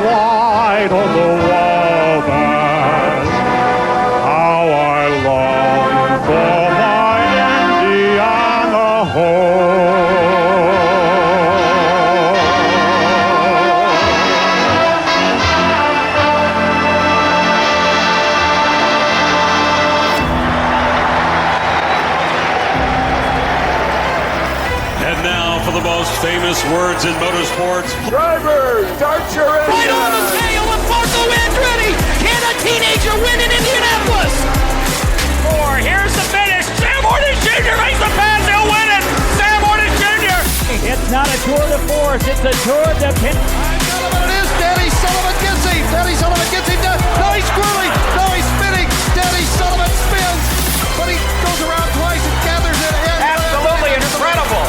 Light on the wabash, how I long for my Indiana home. And now for the most famous words in motorsports. Drivers, start your engine! Right on the tail of Marco Andretti. Can a teenager win in Indianapolis? Here's the finish. Sam Horton Jr. makes the pass. He'll win it. Sam Horton Jr. It's not a tour de force. It's a tour de pin. I don't know what it is. Danny Sullivan gets him. Danny Sullivan gets him down. No, he's swirling. No, he's spinning. Danny Sullivan spins. But he goes around twice and gathers it in. Absolutely incredible.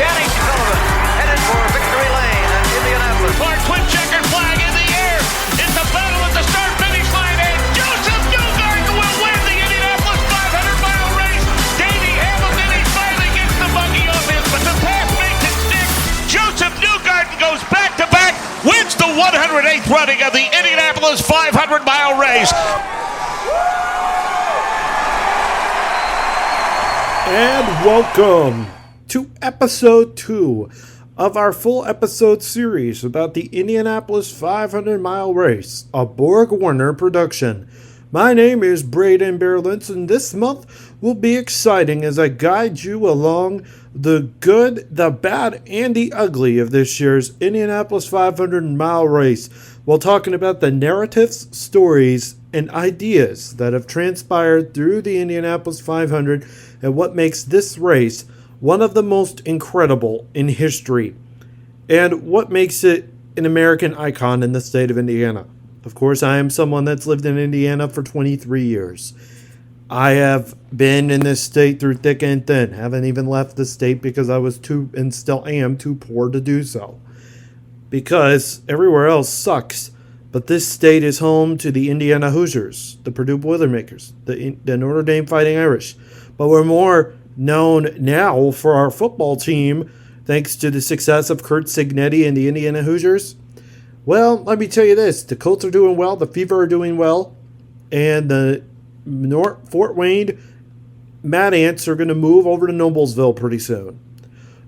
Danny Sullivan headed for victory lane in Indianapolis. Our twin checkered flag in the air. It's a battle at the start-finish line. And Joseph Newgarden will win the Indianapolis 500-mile race. Davey Hamilton, he finally gets the buggy off him, but the pass makes it stick. Joseph Newgarden goes back-to-back, wins the 108th running of the Indianapolis 500-mile race. And welcome to episode 2 of our full episode series about the Indianapolis 500-mile race, a Borg Warner production. My name is Braden Bear-Lents, and this month will be exciting as I guide you along the good, the bad, and the ugly of this year's Indianapolis 500-mile race, while talking about the narratives, stories, and ideas that have transpired through the Indianapolis 500 and what makes this race one of the most incredible in history, and what makes it an American icon in the state of Indiana. Of course, I am someone that's lived in Indiana for 23 years. I have been in this state through thick and thin. Haven't even left the state because I was too, and still am, too poor to do so. Because everywhere else sucks. But this state is home to the Indiana Hoosiers, the Purdue Boilermakers, the Notre Dame Fighting Irish. But we're more known now for our football team, thanks to the success of Curt Cignetti and the Indiana Hoosiers. Well, let me tell you this. The Colts are doing well. The Fever are doing well. And the Fort Wayne Mad Ants are going to move over to Noblesville pretty soon.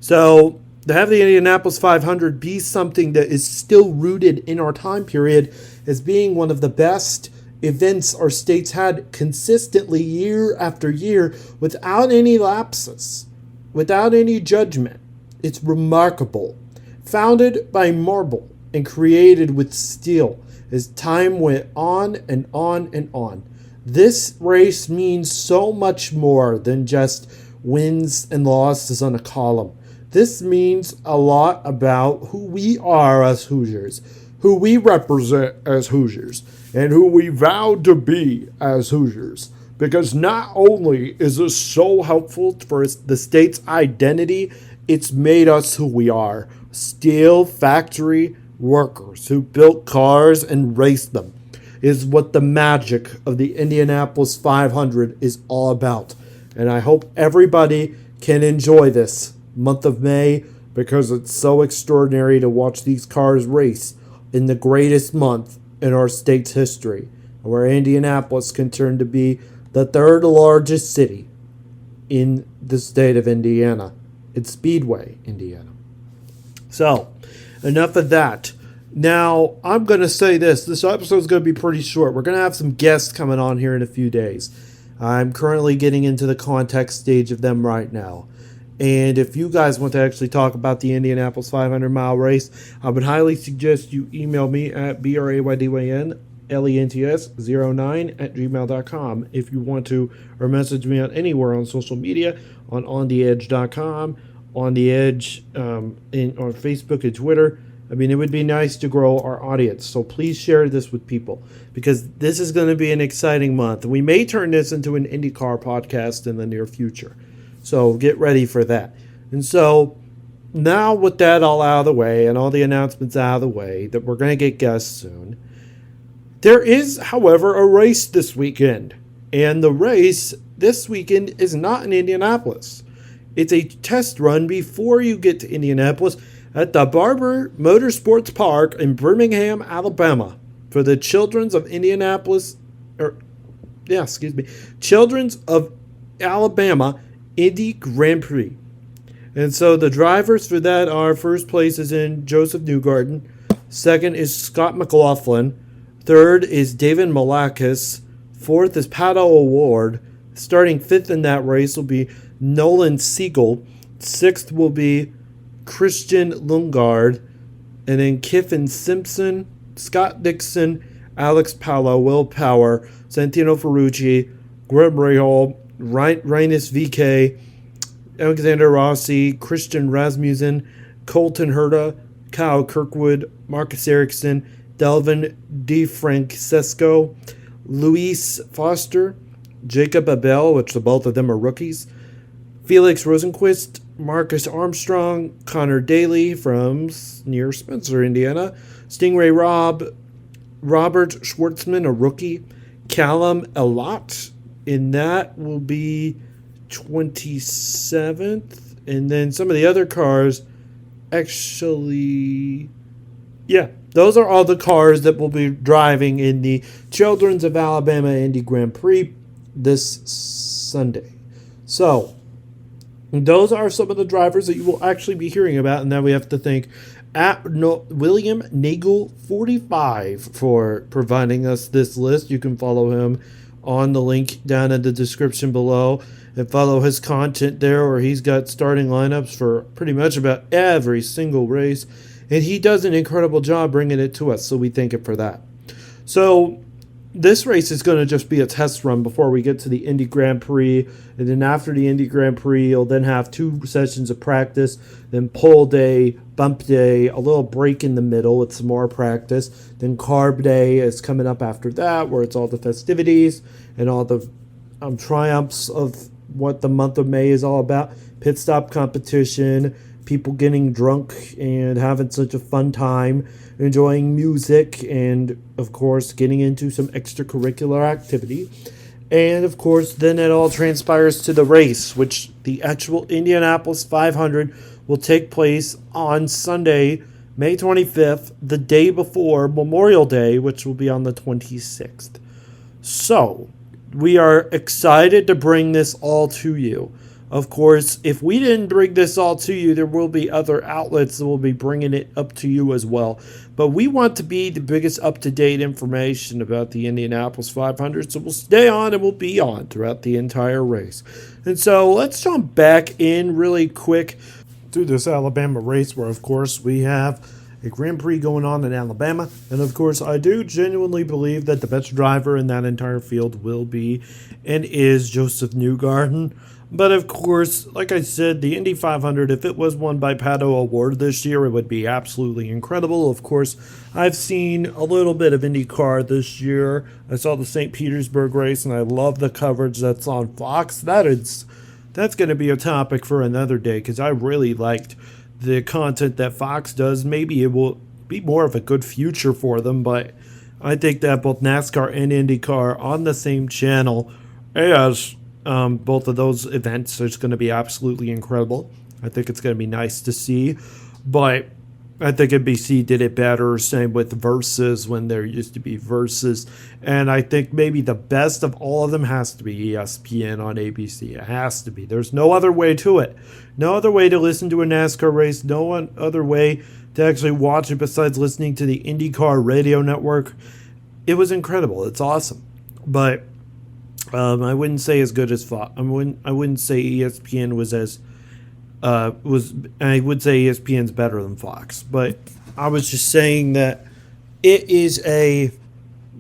So to have the Indianapolis 500 be something that is still rooted in our time period as being one of the best events our state's had consistently year after year without any lapses, without any judgment. It's remarkable. Founded by marble and created with steel as time went on and on and on. This race means so much more than just wins and losses on a column. This means a lot about who we are as Hoosiers, who we represent as Hoosiers, and who we vowed to be as Hoosiers. Because not only is this so helpful for the state's identity, it's made us who we are. Steel factory workers who built cars and raced them is what the magic of the Indianapolis 500 is all about. And I hope everybody can enjoy this month of May, because it's so extraordinary to watch these cars race in the greatest month in our state's history, where Indianapolis can turn to be the third largest city in the state of Indiana. It's Speedway, Indiana. So, enough of that. Now, I'm going to say this episode is going to be pretty short. We're going to have some guests coming on here in a few days. I'm currently getting into the context stage of them right now. And if you guys want to actually talk about the Indianapolis 500-mile race, I would highly suggest you email me at braydynlents09@gmail.com if you want to, or message me on anywhere on social media, on ontheedge.com, on the Edge, on Facebook and Twitter. I mean, it would be nice to grow our audience. So please share this with people, because this is going to be an exciting month. We may turn this into an IndyCar podcast in the near future. So get ready for that. And so now with that all out of the way and all the announcements out of the way that we're going to get guests soon, there is, however, a race this weekend. And the race this weekend is not in Indianapolis. It's a test run before you get to Indianapolis at the Barber Motorsports Park in Birmingham, Alabama, for the Children's of Alabama Indy Grand Prix. And so the drivers for that are, first place is in Joseph Newgarden. Second is Scott McLaughlin. Third is David Malakis. Fourth is Pato O'Ward. Starting fifth in that race will be Nolan Siegel. Sixth will be Christian Lundgaard. And then Kiffin Simpson, Scott Dixon, Alex Palou, Will Power, Santino Ferrucci, Greg Rahal, Rhinus VK, Alexander Rossi, Christian Rasmussen, Colton Herta, Kyle Kirkwood, Marcus Ericsson, Delvin DeFrancesco, Luis Foster, Jacob Abel, which the both of them are rookies, Felix Rosenquist, Marcus Armstrong, Connor Daly from near Spencer, Indiana, Stingray Robert Schwartzman, a rookie, Callum Elott, and that will be 27th. And then some of the other cars, actually, yeah, those are all the cars that will be driving in the Children's of Alabama Indy Grand Prix this Sunday. So, those are some of the drivers that you will actually be hearing about. And now we have to thank William Nagel 45 for providing us this list. You can follow him on the link down in the description below and follow his content there, where he's got starting lineups for pretty much about every single race, and he does an incredible job bringing it to us, so we thank him for that. So this race is going to just be a test run before we get to the Indy Grand Prix, and then after the Indy Grand Prix, you'll then have 2 sessions of practice, then pole day, bump day, a little break in the middle with some more practice, then carb day is coming up after that, where it's all the festivities and all the triumphs of what the month of May is all about. Pit stop competition, people getting drunk and having such a fun time, enjoying music, and of course getting into some extracurricular activity. And of course then it all transpires to the race, which the actual Indianapolis 500 will take place on Sunday, May 25th, the day before Memorial Day, which will be on the 26th. So we are excited to bring this all to you. Of course, if we didn't bring this all to you, there will be other outlets that will be bringing it up to you as well. But we want to be the biggest up-to-date information about the Indianapolis 500, so we'll stay on and we'll be on throughout the entire race. And so let's jump back in really quick to this Alabama race, where, of course, we have a Grand Prix going on in Alabama. And, of course, I do genuinely believe that the best driver in that entire field will be and is Joseph Newgarden. But, of course, like I said, the Indy 500, if it was won by Pato O'Ward this year, it would be absolutely incredible. Of course, I've seen a little bit of IndyCar this year. I saw the St. Petersburg race, and I love the coverage that's on Fox. That's going to be a topic for another day, because I really liked the content that Fox does. Maybe it will be more of a good future for them, but I think that both NASCAR and IndyCar on the same channel as both of those events is going to be absolutely incredible. I think it's going to be nice to see, but I think NBC did it better. Same with Versus, when there used to be Versus. And I think maybe the best of all of them has to be ESPN on ABC. It has to be. There's no other way to it. No other way to listen to a NASCAR race. No other way to actually watch it besides listening to the IndyCar radio network. It was incredible. It's awesome. But I wouldn't say as good as Fox. I wouldn't say ESPN was as... I would say ESPN's better than Fox, but I was just saying that it is a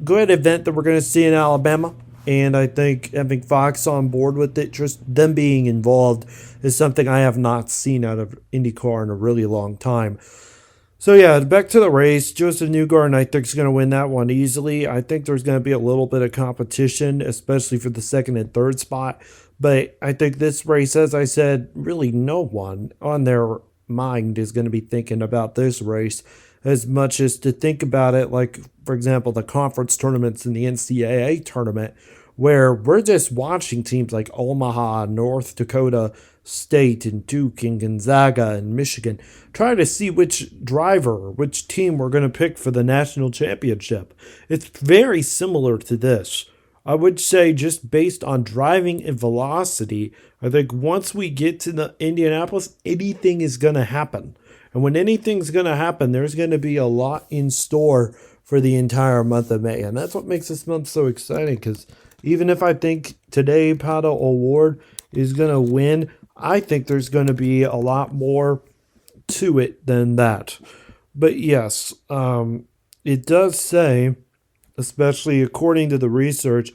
good event that we're going to see in Alabama, and I think having Fox on board with it, just them being involved, is something I have not seen out of IndyCar in a really long time. So yeah, back to the race. Joseph Newgarden, I think, is going to win that one easily. I think there's going to be a little bit of competition, especially for the second and third spot. But I think this race, as I said, really no one on their mind is going to be thinking about this race as much as to think about it like, for example, the conference tournaments in the NCAA tournament, where we're just watching teams like Omaha, North Dakota, State and Duke and Gonzaga and Michigan, trying to see which driver or which team we're going to pick for the national championship. It's very similar to this. I would say just based on driving and velocity, I think once we get to the Indianapolis, anything is going to happen. And when anything's going to happen, there's going to be a lot in store for the entire month of May. And that's what makes this month so exciting, because even if I think today Pato O'Ward is going to win, I think there's going to be a lot more to it than that. But yes, it does say, especially according to the research,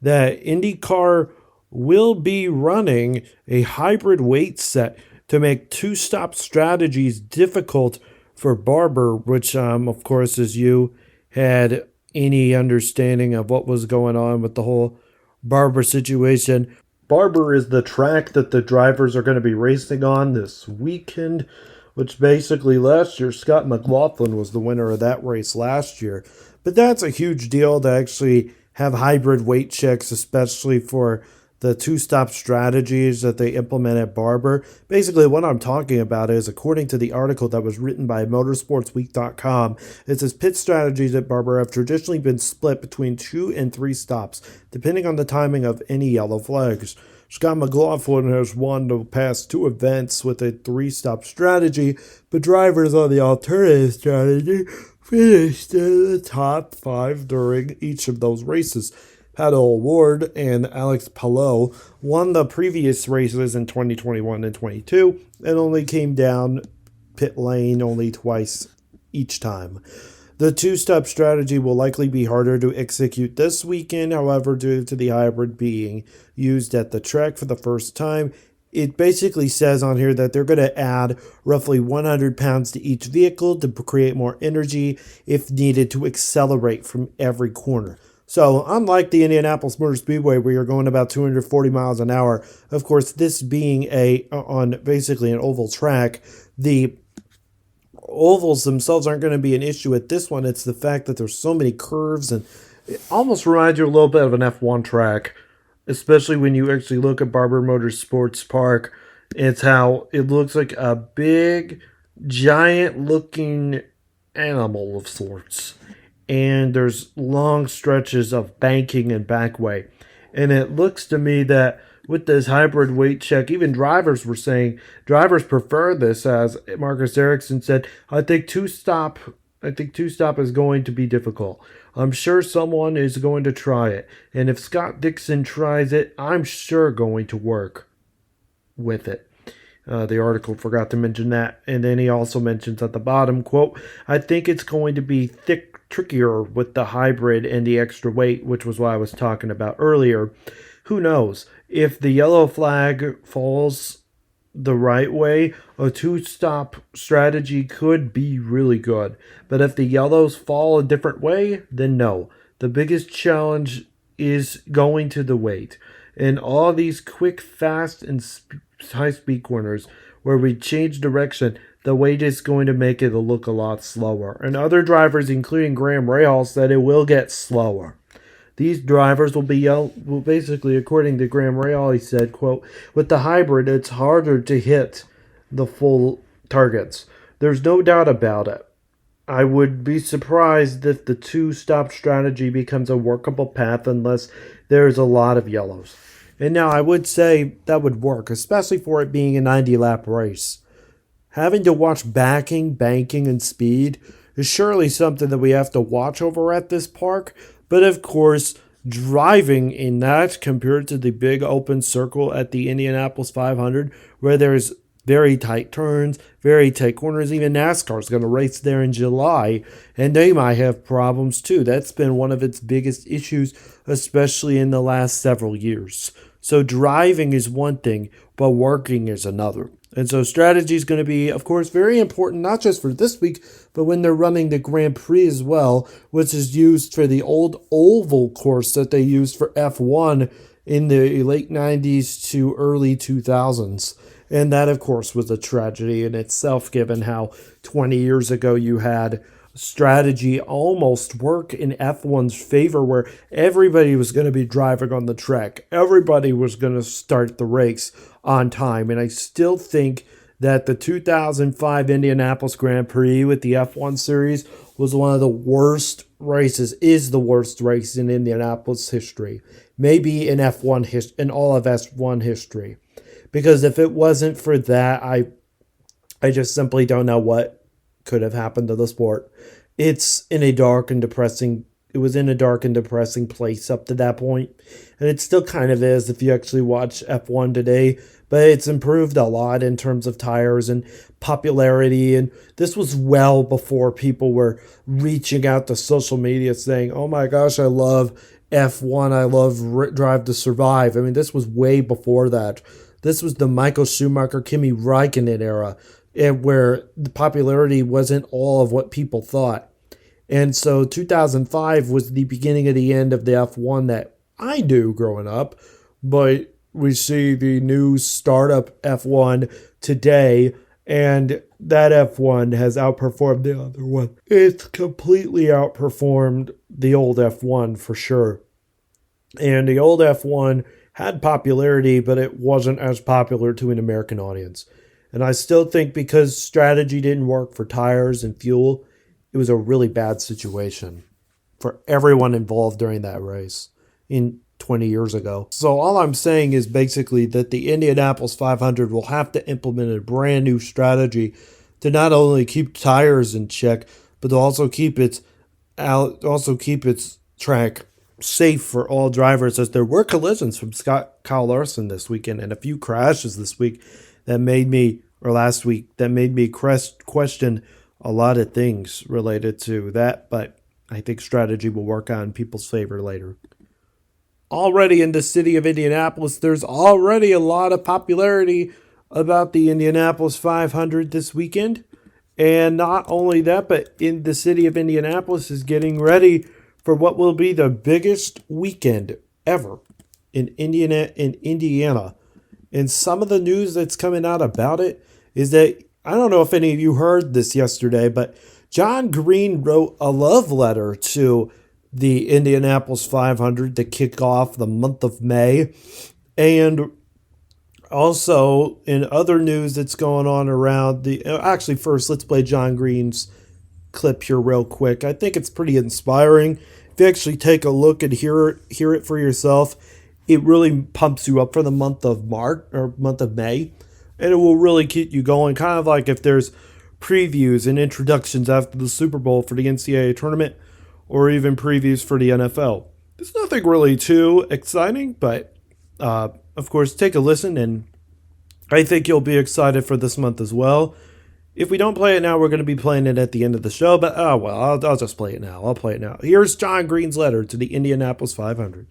that IndyCar will be running a hybrid weight set to make two-stop strategies difficult for Barber, which, of course, as you had any understanding of what was going on with the whole Barber situation, Barber is the track that the drivers are going to be racing on this weekend, which basically last year, Scott McLaughlin was the winner of that race last year. But that's a huge deal to actually have hybrid weight checks, especially for the two-stop strategies that they implement at Barber. Basically, what I'm talking about is, according to the article that was written by motorsportsweek.com, it says pit strategies at Barber have traditionally been split between 2 and 3 stops, depending on the timing of any yellow flags. Scott McLaughlin has won the past 2 events with a 3-stop strategy, but drivers on the alternative strategy finished in the top 5 during each of those races. Pato O'Ward and Alex Palou won the previous races in 2021 and 22 and only came down pit lane only twice each time. The two-stop strategy will likely be harder to execute this weekend, however, due to the hybrid being used at the track for the first time. It basically says on here that they're going to add roughly 100 pounds to each vehicle to create more energy if needed to accelerate from every corner. So, unlike the Indianapolis Motor Speedway, where you're going about 240 miles an hour, of course, this being on basically an oval track, the ovals themselves aren't going to be an issue at this one. It's the fact that there's so many curves, and it almost reminds you a little bit of an F1 track, especially when you actually look at Barber Motorsports Park. It's how it looks like a big, giant-looking animal of sorts. And there's long stretches of banking and backway. And it looks to me that with this hybrid weight check, even drivers were saying drivers prefer this, as Marcus Ericsson said, I think two-stop is going to be difficult. I'm sure someone is going to try it. And if Scott Dixon tries it, I'm sure going to work with it. The article forgot to mention that. And then he also mentions at the bottom, quote, I think it's going to be trickier with the hybrid and the extra weight, which was what I was talking about earlier. Who knows? If the yellow flag falls the right way, a two-stop strategy could be really good. But if the yellows fall a different way, then no. The biggest challenge is going to the weight. And all these quick, fast, and high-speed corners where we change direction, the weight is going to make it look a lot slower. And other drivers, including Graham Rahal, said it will get slower. These drivers will basically, according to Graham Rahal, he said, quote, with the hybrid, it's harder to hit the full targets. There's no doubt about it. I would be surprised if the two-stop strategy becomes a workable path unless there's a lot of yellows. And now I would say that would work, especially for it being a 90-lap race. Having to watch banking, and speed is surely something that we have to watch over at this park. But of course, driving in that compared to the big open circle at the Indianapolis 500, where there's very tight turns, very tight corners. Even NASCAR is going to race there in July, and they might have problems too. That's been one of its biggest issues, especially in the last several years. So driving is one thing, but working is another. And so strategy is going to be, of course, very important, not just for this week, but when they're running the Grand Prix as well, which is used for the old oval course that they used for F1 in the late 90s to early 2000s. And that, of course, was a tragedy in itself, given how 20 years ago you had strategy almost work in F1's favor, where everybody was going to be driving on the track. Everybody was going to start the race on time. And I still think that the 2005 Indianapolis Grand Prix with the F1 series was one of the worst races, is the worst race in Indianapolis history. Maybe in in all of F1 history. Because if it wasn't for that, I just simply don't know what could have happened to the sport. It was in a dark and depressing place up to that point. And it still kind of is if you actually watch F1 today. But it's improved a lot in terms of tires and popularity. And this was well before people were reaching out to social media saying, oh my gosh, I love F1. I love Drive to Survive. I mean, this was way before that. This was the Michael Schumacher, Kimi Räikkönen era, where the popularity wasn't all of what people thought. And so 2005 was the beginning of the end of the F1 that I knew growing up. But we see the new startup F1 today, and that F1 has outperformed the other one. It's completely outperformed the old F1 for sure. And the old F1 had popularity, but it wasn't as popular to an American audience. And I still think because strategy didn't work for tires and fuel, it was a really bad situation for everyone involved during that race in 20 years ago. So all I'm saying is basically that the Indianapolis 500 will have to implement a brand new strategy to not only keep tires in check, but to also keep its track safe for all drivers, as there were collisions from Kyle Larson this weekend and a few crashes this week last week that made me question a lot of things related to that, but I think strategy will work out in people's favor later. Already in the city of Indianapolis, there's already a lot of popularity about the Indianapolis 500 this weekend. And not only that, but in the city of Indianapolis is getting ready for what will be the biggest weekend ever in Indiana. And some of the news that's coming out about it is that, I don't know if any of you heard this yesterday, but John Green wrote a love letter to the Indianapolis 500 to kick off the month of May. And also, in other news that's going on around actually, first, let's play John Green's clip here real quick. I think it's pretty inspiring. If you actually take a look and hear it for yourself, it really pumps you up for the month of May. And it will really keep you going, kind of like if there's previews and introductions after the Super Bowl for the NCAA tournament, or even previews for the NFL. There's nothing really too exciting, but of course, take a listen, and I think you'll be excited for this month as well. If we don't play it now, we're going to be playing it at the end of the show, but I'll just play it now. I'll play it now. Here's John Green's letter to the Indianapolis 500.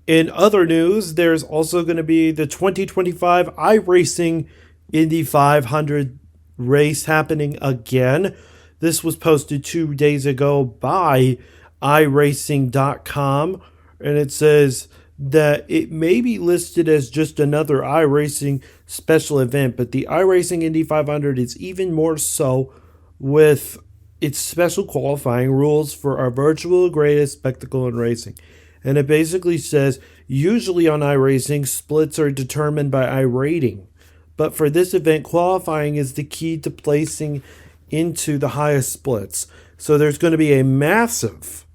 In other news, there's also going to be the 2025 iRacing Indy 500 race happening again. This was posted 2 days ago by iRacing.com, and it says that it may be listed as just another iRacing special event, but the iRacing Indy 500 is even more so with its special qualifying rules for our virtual greatest spectacle in racing. And it basically says, usually on iRacing, splits are determined by iRating, but for this event, qualifying is the key to placing into the highest splits. So there's going to be a massive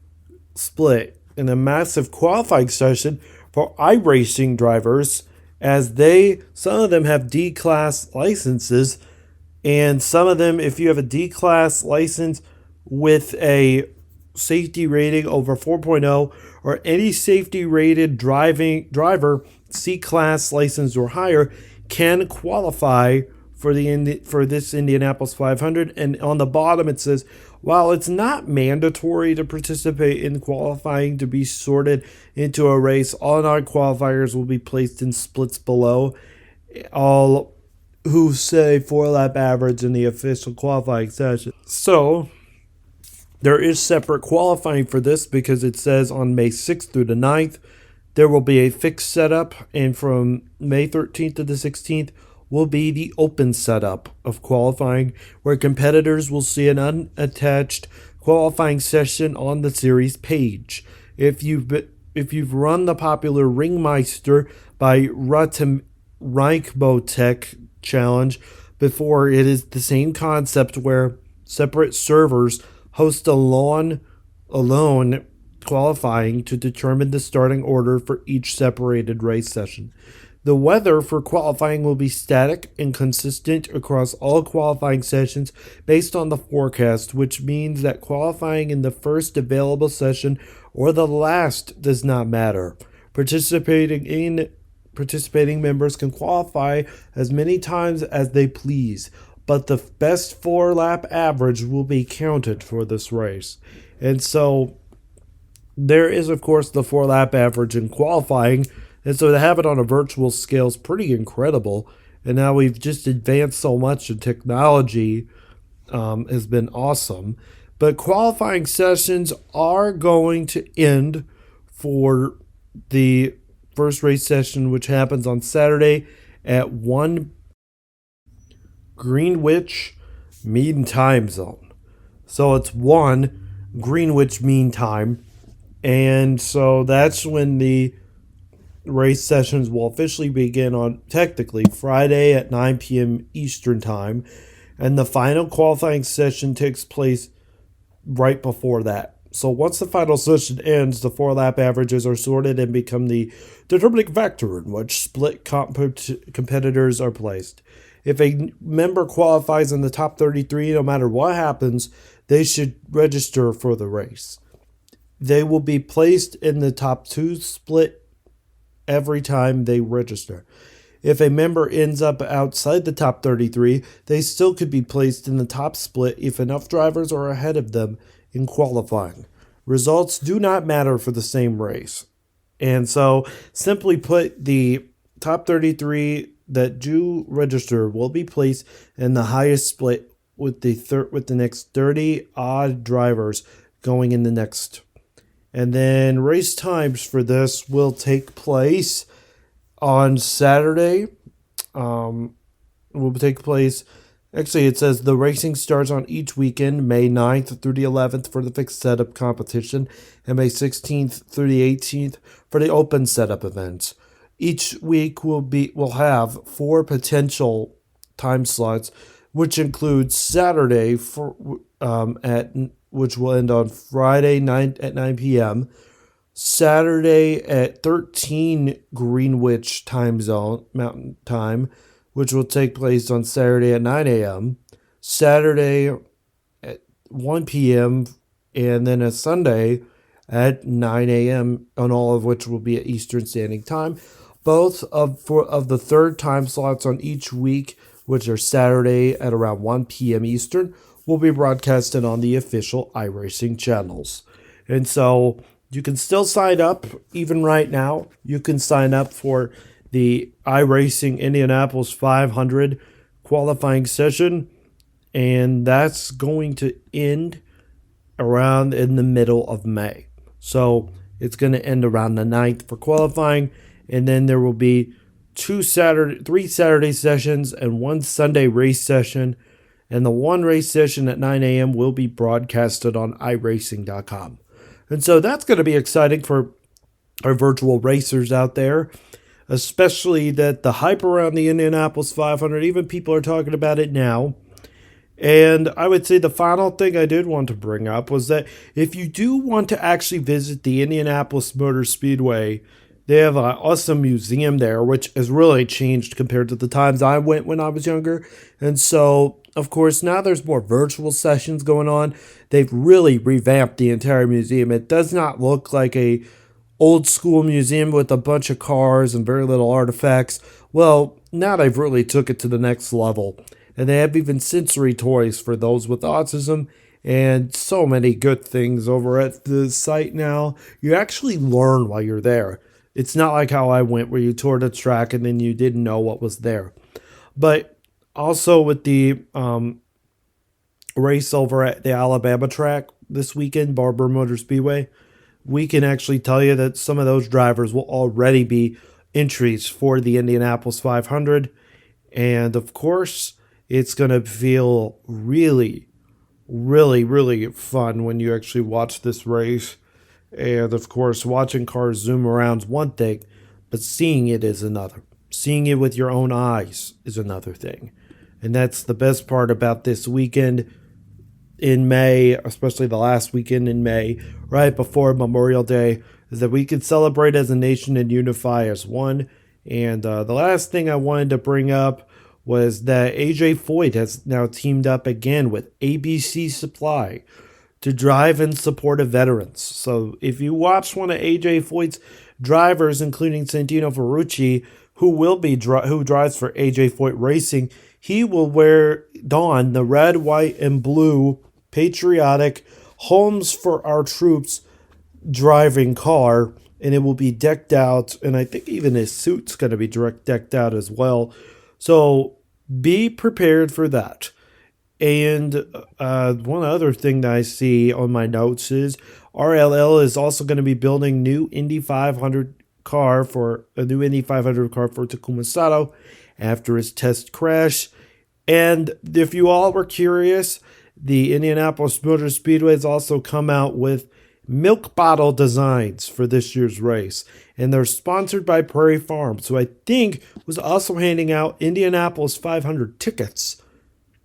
split and a massive qualifying session for iRacing drivers, as some of them have D-class licenses, and some of them, if you have a D-class license with a safety rating over 4.0 or any safety rated driver C-class license or higher, can qualify for this Indianapolis 500. And on the bottom it says, while it's not mandatory to participate in qualifying to be sorted into a race, all non-qualifiers will be placed in splits below all who say 4-lap average in the official qualifying session. So there is separate qualifying for this, because it says on May 6th through the 9th, there will be a fixed setup, and from May 13th to the 16th, will be the open setup of qualifying, where competitors will see an unattached qualifying session on the series page. If you've run the popular Ringmeister by Reichbotech challenge before, it is the same concept where separate servers host alone qualifying to determine the starting order for each separated race session. The weather for qualifying will be static and consistent across all qualifying sessions based on the forecast, which means that qualifying in the first available session or the last does not matter. Participating members can qualify as many times as they please, but the best 4-lap average will be counted for this race. And so there is, of course, the 4-lap average in qualifying. And so to have it on a virtual scale is pretty incredible. And now we've just advanced so much in technology, has been awesome. But qualifying sessions are going to end for the first race session, which happens on Saturday at 1 Greenwich Mean Time Zone. So it's 1 Greenwich Mean Time. And so that's when the race sessions will officially begin on, technically, Friday at 9 p.m. Eastern Time, and the final qualifying session takes place right before that. So once the final session ends, the 4-lap averages are sorted and become the determining factor in which split competitors are placed. If a member qualifies in the top 33, no matter what happens, they should register for the race. They will be placed in the top 2 split every time they register. If a member ends up outside the top 33, they still could be placed in the top split if enough drivers are ahead of them in qualifying. Results do not matter for the same race. And so, simply put, the top 33 that do register will be placed in the highest split with the next 30 odd drivers going in the next. And then race times for this will take place on Saturday. Actually, it says the racing starts on each weekend, May 9th through the 11th for the fixed setup competition, and May 16th through the 18th for the open setup events. Each week will have 4 potential time slots, which includes Saturday which will end on Friday at 9 p.m., Saturday at 13 Greenwich time zone, Mountain Time, which will take place on Saturday at 9 a.m., Saturday at 1 p.m., and then a Sunday at 9 a.m., on all of which will be at Eastern Standing Time. Both of the third time slots on each week, which are Saturday at around 1 p.m. Eastern, will be broadcasted on the official iRacing channels. And so you can still sign up, even right now. You can sign up for the iRacing Indianapolis 500 qualifying session, and that's going to end around in the middle of May. So it's going to end around the 9th for qualifying, and then there will be 3 Saturday sessions and 1 Sunday race session, and the 1 race session at 9 a.m. will be broadcasted on iRacing.com. And so that's going to be exciting for our virtual racers out there, especially that the hype around the Indianapolis 500, even people are talking about it now. And I would say the final thing I did want to bring up was that if you do want to actually visit the Indianapolis Motor Speedway, they have an awesome museum there, which has really changed compared to the times I went when I was younger. And so, of course, now there's more virtual sessions going on. They've really revamped the entire museum. It does not look like a old school museum with a bunch of cars and very little artifacts. Well, now they've really took it to the next level. And they have even sensory toys for those with autism and so many good things over at the site now. You actually learn while you're there. It's not like how I went where you toured the track and then you didn't know what was there. But also with the race over at the Alabama track this weekend, Barber Motor Speedway, we can actually tell you that some of those drivers will already be entries for the Indianapolis 500. And of course, it's going to feel really, really, really fun when you actually watch this race. And of course, watching cars zoom around is one thing, but seeing it is another. Seeing it with your own eyes is another thing. And that's the best part about this weekend in May, especially the last weekend in May, right before Memorial Day, is that we can celebrate as a nation and unify as one. And the last thing I wanted to bring up was that AJ Foyt has now teamed up again with ABC Supply to drive in support of veterans. So if you watch one of AJ Foyt's drivers, including Santino Ferrucci, who drives for AJ Foyt Racing, he will don the red, white, and blue patriotic Homes for Our Troops driving car, and it will be decked out, and I think even his suit's going to be decked out as well. So be prepared for that. And one other thing that I see on my notes is RLL is also going to be building new Indy 500 car for Takuma Sato after his test crash. And if you all were curious, the Indianapolis Motor Speedway has also come out with milk bottle designs for this year's race, and they're sponsored by Prairie Farms, who I think was also handing out Indianapolis 500 tickets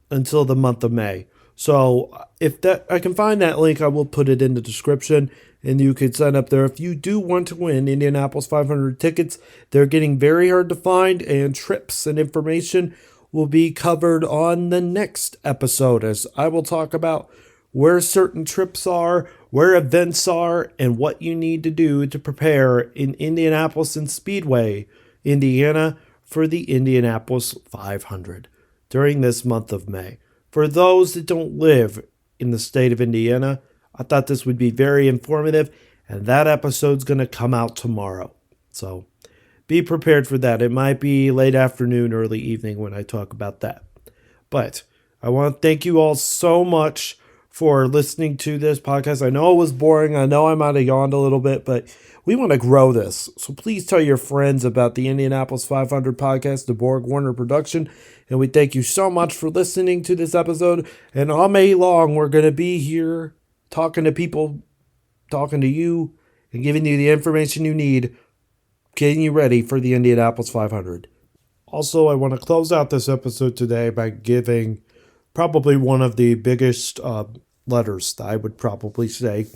until the month of May. So if I can find that link, I will put it in the description, and you can sign up there if you do want to win Indianapolis 500 tickets. They're getting very hard to find, and trips and information will be covered on the next episode, as I will talk about where certain trips are, where events are, and what you need to do to prepare in Indianapolis and Speedway, Indiana, for the Indianapolis 500 during this month of May. For those that don't live in the state of Indiana, I thought this would be very informative, and that episode's going to come out tomorrow. So be prepared for that. It might be late afternoon, early evening when I talk about that. But I want to thank you all so much for listening to this podcast. I know it was boring. I know I might have yawned a little bit, but we want to grow this. So please tell your friends about the Indianapolis 500 podcast, the Borg Warner production. And we thank you so much for listening to this episode. And all May long, we're going to be here talking to people, talking to you, and giving you the information you need, getting you ready for the Indianapolis 500. Also, I want to close out this episode today by giving probably one of the biggest letters, I would probably say,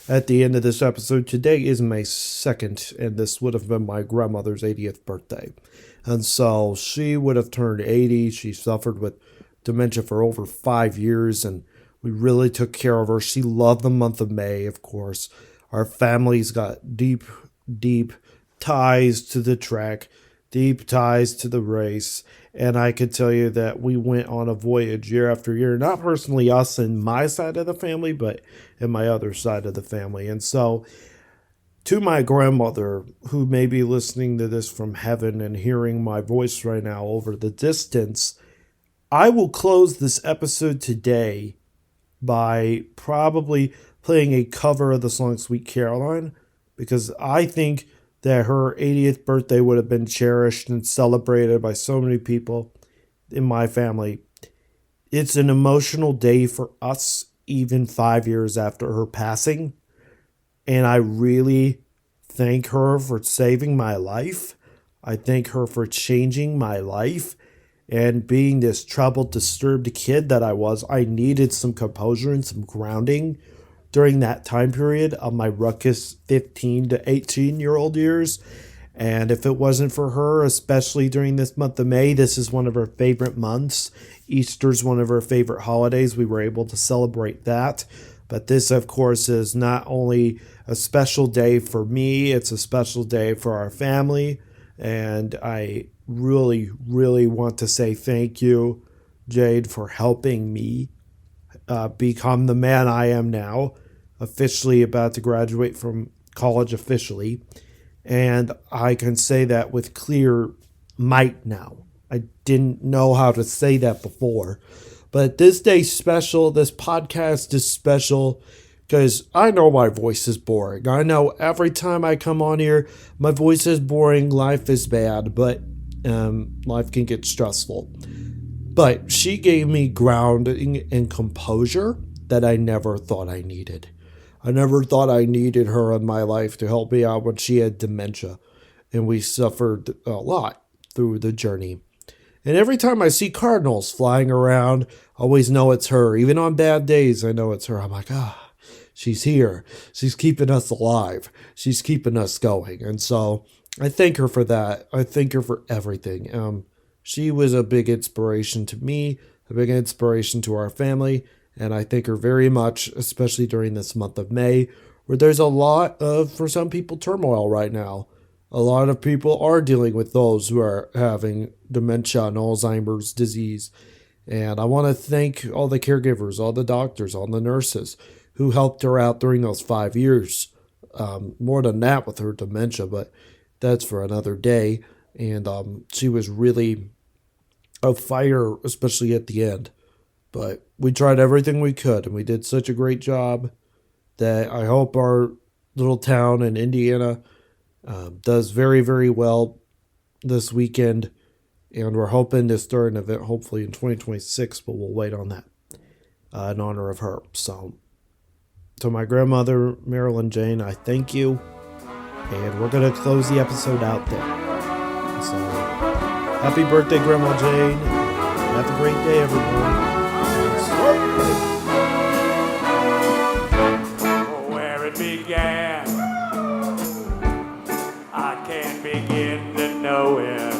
at the end of this episode. Today is May 2nd, and this would have been my grandmother's 80th birthday. And so she would have turned 80. She suffered with dementia for over 5 years, and we really took care of her. She loved the month of May, of course. Our family's got deep, deep ties to the track, deep ties to the race. And I can tell you that we went on a voyage year after year, not personally us and my side of the family, but in my other side of the family. And so to my grandmother, who may be listening to this from heaven and hearing my voice right now over the distance, I will close this episode today by probably playing a cover of the song Sweet Caroline, because I think that her 80th birthday would have been cherished and celebrated by so many people in my family. It's an emotional day for us, even 5 years after her passing. And I really thank her for saving my life. I thank her for changing my life. And being this troubled, disturbed kid that I was, I needed some composure and some grounding during that time period of my ruckus 15 to 18-year-old years. And if it wasn't for her, especially during this month of May, this is one of her favorite months. Easter's one of her favorite holidays. We were able to celebrate that. But this, of course, is not only a special day for me, it's a special day for our family. And I really, really want to say thank you, Jade, for helping me become the man I am now, officially about to graduate from college officially. And I can say that with clear might now. I didn't know how to say that before. But this day's special. This podcast is special because I know my voice is boring. I know every time I come on here, my voice is boring, life is bad. But Life can get stressful. But she gave me grounding and composure that I never thought I needed. I never thought I needed her in my life to help me out when she had dementia. And we suffered a lot through the journey. And every time I see cardinals flying around, I always know it's her. Even on bad days, I know it's her. I'm like, she's here. She's keeping us alive. She's keeping us going. And so I thank her for that. I thank her for everything. She was a big inspiration to me, a big inspiration to our family. And I thank her very much, especially during this month of May, where there's a lot of, for some people, turmoil right now. A lot of people are dealing with those who are having dementia and Alzheimer's disease. And I want to thank all the caregivers, all the doctors, all the nurses who helped her out during those 5 years. More than that with her dementia, but that's for another day. And she was really a fighter, especially at the end. But we tried everything we could, and we did such a great job that I hope our little town in Indiana does very, very well this weekend. And we're hoping to start an event hopefully in 2026, but we'll wait on that in honor of her. So to my grandmother, Marilyn Jane, I thank you. And we're going to close the episode out there. So happy birthday, Grandma Jane. Have a great day, everyone. Where it began, I can't begin to know it,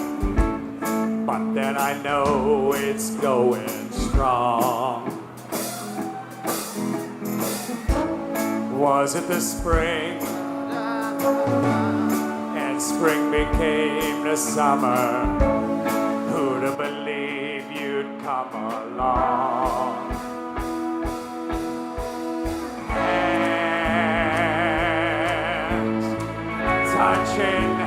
but then I know it's going strong. Was it the spring? And spring became the summer. Who'd have believed you'd come along? Hands touching